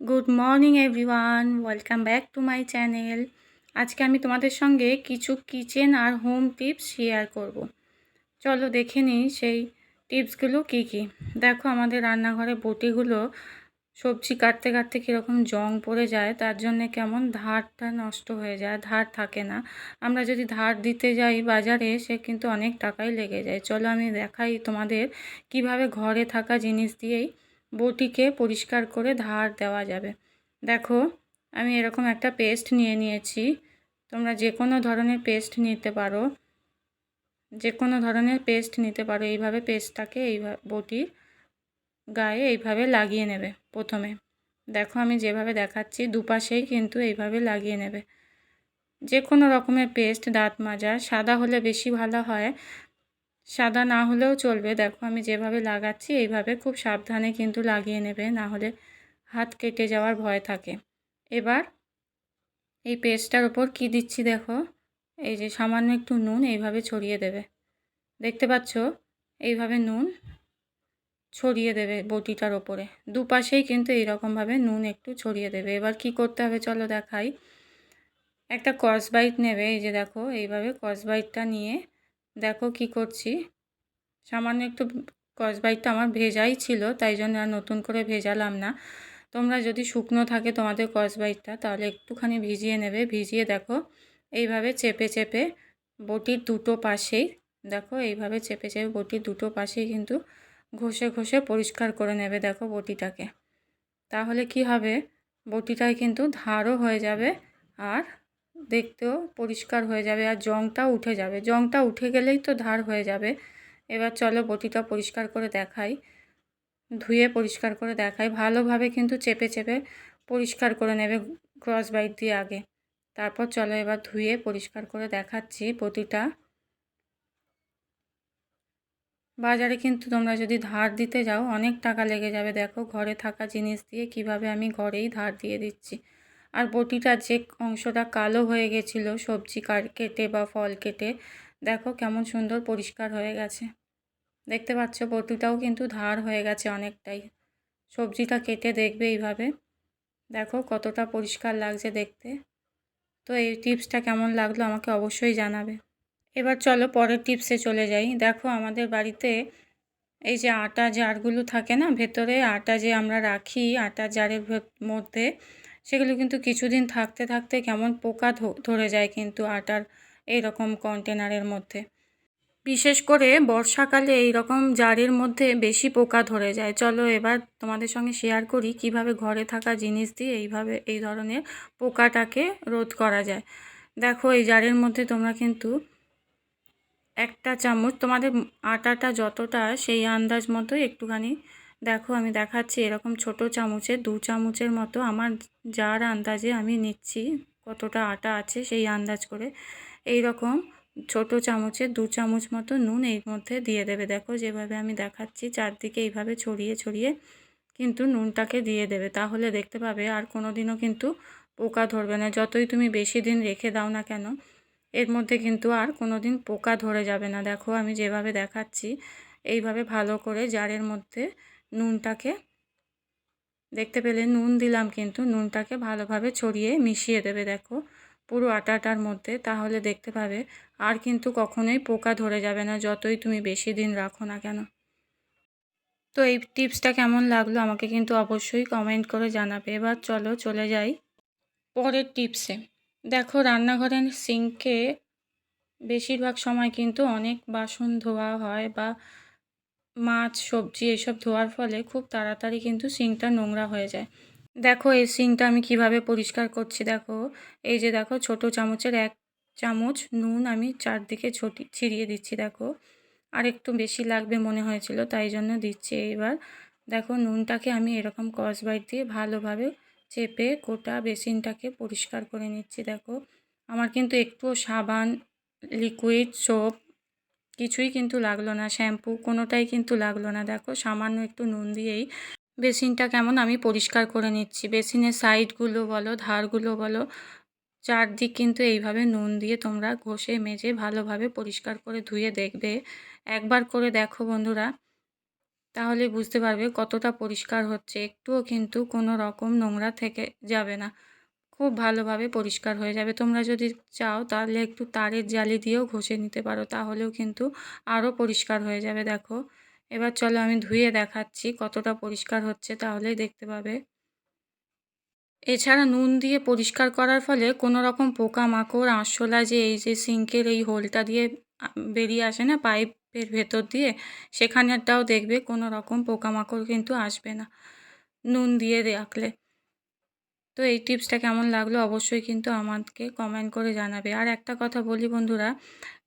Good morning everyone, welcome back to my channel. আজকে আমি তোমাদের সঙ্গে কিছু কিচেন আর হোম টিপস শেয়ার করব। চলো দেখে নিই সেই টিপসগুলো কি কি। দেখো আমাদের রান্নাঘরে বটিগুলো সবজি কাটতে কাটতে কীরকম জং পড়ে যায়, তার জন্যে কেমন ধারটা নষ্ট হয়ে যায়, ধার থাকে না। আমরা যদি ধার দিতে যাই বাজারে, সে কিন্তু অনেক টাকাই লেগে যায়। চলো আমি দেখাই তোমাদের কিভাবে ঘরে থাকা জিনিস দিয়েই বটিকে পরিষ্কার করে ধার দেওয়া যাবে। দেখো আমি এরকম একটা পেস্ট নিয়ে নিয়েছি। তোমরা যে কোনো ধরনের পেস্ট নিতে পারো, এইভাবে পেস্টটাকে এইভাবে বটির গায়ে এইভাবে লাগিয়ে নেবে। প্রথমে দেখো আমি যেভাবে দেখাচ্ছি দুপাশেই কিন্তু এইভাবে লাগিয়ে নেবে। যে কোনো রকমের পেস্ট, দাঁত মাজার, সাদা হলে বেশি ভালো হয়, সাদা না হলেও চলবে। দেখো আমি যেভাবে লাগাচ্ছি এইভাবে খুব সাবধানে কিন্তু লাগিয়ে নেবে, না হলে হাত কেটে যাওয়ার ভয় থাকে। এবার এই পেস্টটার ওপর কি দিচ্ছি দেখো, এই যে সামান্য একটু নুন এইভাবে ছড়িয়ে দেবে। দেখতে পাচ্ছ এইভাবে নুন ছড়িয়ে দেবে বটিটার ওপরে, দুপাশেই কিন্তু এইরকমভাবে নুন একটু ছড়িয়ে দেবে। এবার কি করতে হবে চলো দেখাই। একটা স্কচব্রাইট নেবে, এই যে দেখো এইভাবে স্কচব্রাইটটা নিয়ে দেখো কি করছি। সামান্য একটু স্কচব্রাইটটা আমার ভেজাই ছিল, তাই জন্য আর নতুন করে ভেজালাম না। তোমরা যদি শুকনো থাকে তোমাদের স্কচব্রাইটটা, তাহলে একটুখানি ভিজিয়ে নেবে। ভিজিয়ে দেখো এইভাবে চেপে চেপে বটির দুটো পাশেই, দেখো এইভাবে চেপে চেপে বটির দুটো পাশেই কিন্তু ঘষে ঘষে পরিষ্কার করে নেবে দেখো বটিটাকে। তাহলে কি হবে, বটিটায় কিন্তু ধারও হয়ে যাবে আর দেখতেও পরিষ্কার হয়ে যাবে, আর জংটাও উঠে যাবে। জংটা উঠে গেলেই তো ধার হয়ে যাবে। এবার চলো বটিটা পরিষ্কার করে দেখাই, ধুয়ে পরিষ্কার করে দেখাই। ভালোভাবে কিন্তু চেপে চেপে পরিষ্কার করে নেবে স্কচব্রাইট দিয়ে আগে, তারপর চলো এবার ধুয়ে পরিষ্কার করে দেখাচ্ছি বটিটা। বাজারে কিন্তু তোমরা যদি ধার দিতে যাও অনেক টাকা লেগে যাবে। দেখো ঘরে থাকা জিনিস দিয়ে কিভাবে আমি ঘরেই ধার দিয়ে দিচ্ছি। আর বটিটার যে অংশটা কালো হয়ে গেছিলো সবজি কেটে বা ফল কেটে, দেখো কেমন সুন্দর পরিষ্কার হয়ে গেছে। দেখতে পাচ্ছ বটিটাও কিন্তু ধার হয়ে গেছে অনেকটাই। সবজিটা কেটে দেখবে এইভাবে, দেখো কতটা পরিষ্কার লাগছে দেখতে। তো এই টিপসটা কেমন লাগলো আমাকে অবশ্যই জানাবে। এবার চলো পরের টিপসে চলে যাই। দেখো আমাদের বাড়িতে এই যে আটা জারগুলো থাকে না, ভেতরে আটা যে আমরা রাখি আটা জারের মধ্যে, সেগুলো কিন্তু কিছুদিন থাকতে থাকতে কেমন পোকা ধরে যায় কিন্তু আটার এইরকম কন্টেনারের মধ্যে। বিশেষ করে বর্ষাকালে এই রকম জারের মধ্যে বেশি পোকা ধরে যায়। চলো এবার তোমাদের সঙ্গে শেয়ার করি কিভাবে ঘরে থাকা জিনিস দিয়ে এইভাবে এই ধরনের পোকাটাকে রোধ করা যায়। দেখো এই জারের মধ্যে তোমরা কিন্তু একটা চামচ, তোমাদের আটাটা যতটা সেই আন্দাজ মতো একটুখানি, দেখো আমি দেখাচ্ছি এরকম ছোট চামচে 2 চামচের মতো, আমার যার আন্দাজে আমি নিচ্ছি কতটা আটা আছে সেই আন্দাজ করে এই রকম ছোট চামচে 2 চামচ মতো নুন এর মধ্যে দিয়ে দেবে। দেখো যেভাবে আমি দেখাচ্ছি চারদিকে এইভাবে ছড়িয়ে ছড়িয়ে কিন্তু নুনটাকে দিয়ে দেবে, তাহলে দেখতে পাবে আর কোনো দিনও কিন্তু পোকা ধরবে না। যতই তুমি বেশি দিন রেখে দাও না কেন, এর মধ্যে কিন্তু আর কোনো দিন পোকা ধরে যাবে না। দেখো আমি যেভাবে দেখাচ্ছি এইভাবে ভালো করে জারের মধ্যে নুনটাকে, দেখতে পেলে নুন দিলাম, কিন্তু নুনটাকে ভালোভাবে ছড়িয়ে মিশিয়ে দেবে দেখো পুরো আটাটার মধ্যে, তাহলে দেখতে পাবে আর কিন্তু কখনোই পোকা ধরে যাবে না যতই তুমি বেশি দিন রাখো না কেন। তো এই টিপসটা কেমন লাগলো আমাকে কিন্তু অবশ্যই কমেন্ট করে জানাবে। এবার চলো চলে যাই পরের টিপসে। দেখো রান্নাঘরের সিঙ্কে বেশিরভাগ সময় কিন্তু অনেক বাসন ধোয়া হয়, বা মাছ সবজি এসব ধোয়ার ফলে খুব তাড়াতাড়ি কিন্তু সিঙ্কটা নোংরা হয়ে যায়। দেখো এই সিঙ্কটা আমি কিভাবে পরিষ্কার করছি। দেখো এই যে দেখো ছোট চামচের 1 চামচ নুন আমি চারদিকে ছিটিয়ে দিচ্ছি। দেখো আর একটু বেশি লাগবে মনে হয়েছিল তাই জন্য দিচ্ছি। এবার দেখো নুনটাকে আমি এরকম স্কচব্রাইট দিয়ে ভালোভাবে চেপে গোটা বেসিনটাকে পরিষ্কার করে নিচ্ছি। দেখো আমার কিন্তু একটুও সাবান, লিকুইড সোপ কিছুই কিন্তু লাগলো না, শ্যাম্পু কোনোটাই কিন্তু লাগলো না। দেখো সামান্য একটু নুন দিয়েই বেসিনটা কেমন আমি পরিষ্কার করে নিচ্ছি। বেসিনের সাইডগুলো বলো, ধারগুলো বলো, চারদিক কিন্তু এইভাবে নুন দিয়ে তোমরা ঘষে মেজে ভালোভাবে পরিষ্কার করে ধুয়ে দেখবে। একবার করে দেখো বন্ধুরা, তাহলে বুঝতে পারবে কতটা পরিষ্কার হচ্ছে। একটুও কিন্তু কোনো রকম নোংরা থেকে যাবে না। খুব ভালোভাবে পরিষ্কার হয়ে যাবে। তোমরা যদি চাও তাহলে একটু তারের জালি দিয়েও ঘষে নিতে পারো, তাহলেও কিন্তু আরও পরিষ্কার হয়ে যাবে। দেখো, এবার চলো আমি ধুয়ে দেখাচ্ছি কতটা পরিষ্কার হচ্ছে, তাহলেই দেখতে পাবে। এছাড়া নুন দিয়ে পরিষ্কার করার ফলে কোনো রকম পোকামাকড়, আরশোলা যে এই যে সিঙ্কের এই হোলটা দিয়ে বেরিয়ে আসে না পাইপের ভেতর দিয়ে, সেখানেরটাও দেখবে কোনো রকম পোকামাকড় কিন্তু আসবে না নুন দিয়ে রাখলে। তো এই টিপসটা কেমন লাগলো অবশ্যই কিন্তু আমাকে কমেন্ট করে জানাবে। আর একটা কথা বলি বন্ধুরা,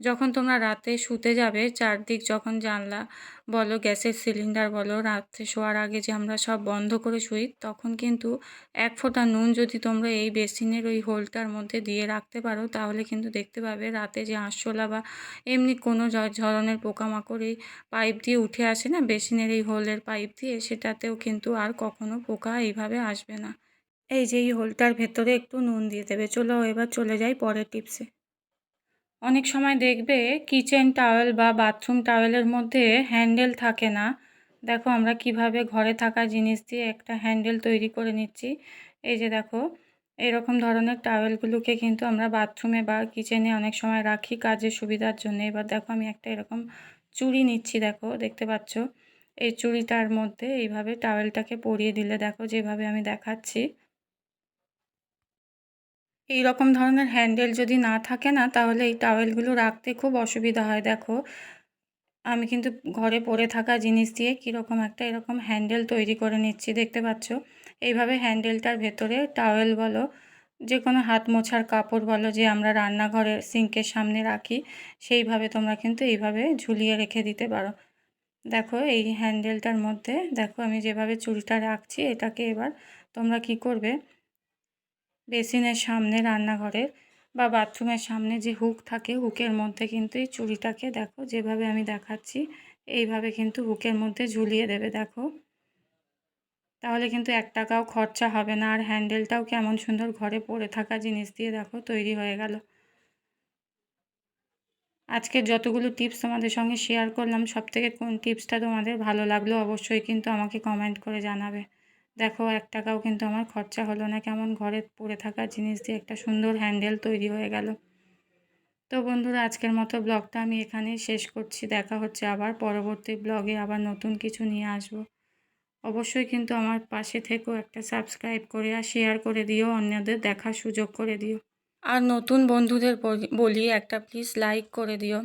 যখন তোমরা রাতে শুতে যাবে, চারদিক যখন জানলা বলো, গ্যাসের সিলিন্ডার বলো, রাত্রে শোয়ার আগে যে আমরা সব বন্ধ করে শুই, তখন কিন্তু এক ফোঁটা নুন যদি তোমরা এই বেসিনের ওই হোলটার মধ্যে দিয়ে রাখতে পারো, তাহলে কিন্তু দেখতে পাবে রাতে যে আরশোলা বা এমনি কোনো ধরনের পোকামাকড় এই পাইপ দিয়ে উঠে আসে না, বেসিনের এই হোলের পাইপ দিয়ে, সেটাতেও কিন্তু আর কখনো পোকা এইভাবে আসবে না। এই যে এই হোলটার ভেতরে একটু নুন দিয়ে দেবে। চলো এবার চলে যাই পরের টিপসে। অনেক সময় দেখবে কিচেন টাওয়েল বা বাথরুম টাওয়েলের মধ্যে হ্যান্ডেল থাকে না। দেখো আমরা কিভাবে ঘরে থাকা জিনিস দিয়ে একটা হ্যান্ডেল তৈরি করে নিচ্ছি। এই যে দেখো, এরকম ধরনের টাওয়েলগুলোকে কিন্তু আমরা বাথরুমে বা কিচেনে অনেক সময় রাখি কাজের সুবিধার জন্য। এবার দেখো আমি একটা এরকম চুড়ি নিচ্ছি, দেখো দেখতে পাচ্ছ। এই চুড়িটার মধ্যে এইভাবে টাওয়েলটাকে পরিয়ে দিলে, দেখো যেভাবে আমি দেখাচ্ছি, এই রকম ধরনের হ্যান্ডেল যদি না থাকে না, তাহলে এই টাওয়েলগুলো রাখতে খুব অসুবিধা হয়। দেখো আমি কিন্তু ঘরে পড়ে থাকা জিনিস দিয়ে কীরকম একটা এরকম হ্যান্ডেল তৈরি করে নিচ্ছি, দেখতে পাচ্ছ। এইভাবে হ্যান্ডেলটার ভেতরে টাওয়েল বলো, যে কোনো হাত মোছার কাপড় বলো, যে আমরা রান্নাঘরের সিঙ্কের সামনে রাখি, সেইভাবে তোমরা কিন্তু এইভাবে ঝুলিয়ে রেখে দিতে পারো। দেখো এই হ্যান্ডেলটার মধ্যে দেখো আমি যেভাবে চুড়িটা রাখছি, এটাকে এবার তোমরা কি করবে, বেসিনের সামনে, রান্নাঘরের বা বাথরুমের সামনে যে হুক থাকে, হুকের মধ্যে কিন্তু এই চুড়িটাকে দেখো যেভাবে আমি দেখাচ্ছি, এইভাবে কিন্তু হুকের মধ্যে ঝুলিয়ে দেবে। দেখো, তাহলে কিন্তু 1 টাকাও খরচা হবে না, আর হ্যান্ডেলটাও কেমন সুন্দর ঘরে পড়ে থাকা জিনিস দিয়ে দেখো তৈরি হয়ে গেল। আজকের যতগুলো টিপস তোমাদের সঙ্গে শেয়ার করলাম, সবথেকে কোন টিপসটা তোমাদের ভালো লাগলো অবশ্যই কিন্তু আমাকে কমেন্ট করে জানাবে। দেখো 1 টাকাও কিন্তু আমার খরচা হলো না, কেমন ঘরে পড়ে থাকা জিনিস দিয়ে একটা সুন্দর হ্যান্ডেল তৈরি হয়ে গেল। তো বন্ধুরা, আজকের মতো ব্লগটা আমি এখানেই শেষ করছি। দেখা হচ্ছে আবার পরবর্তী ব্লগে, আবার নতুন কিছু নিয়ে আসব। অবশ্যই কিন্তু আমার পাশে থেকেও, একটা সাবস্ক্রাইব করে আর শেয়ার করে দিও, অন্যদের দেখার সুযোগ করে দিও। আর নতুন বন্ধুদের বলি একটা প্লিজ লাইক করে দিও।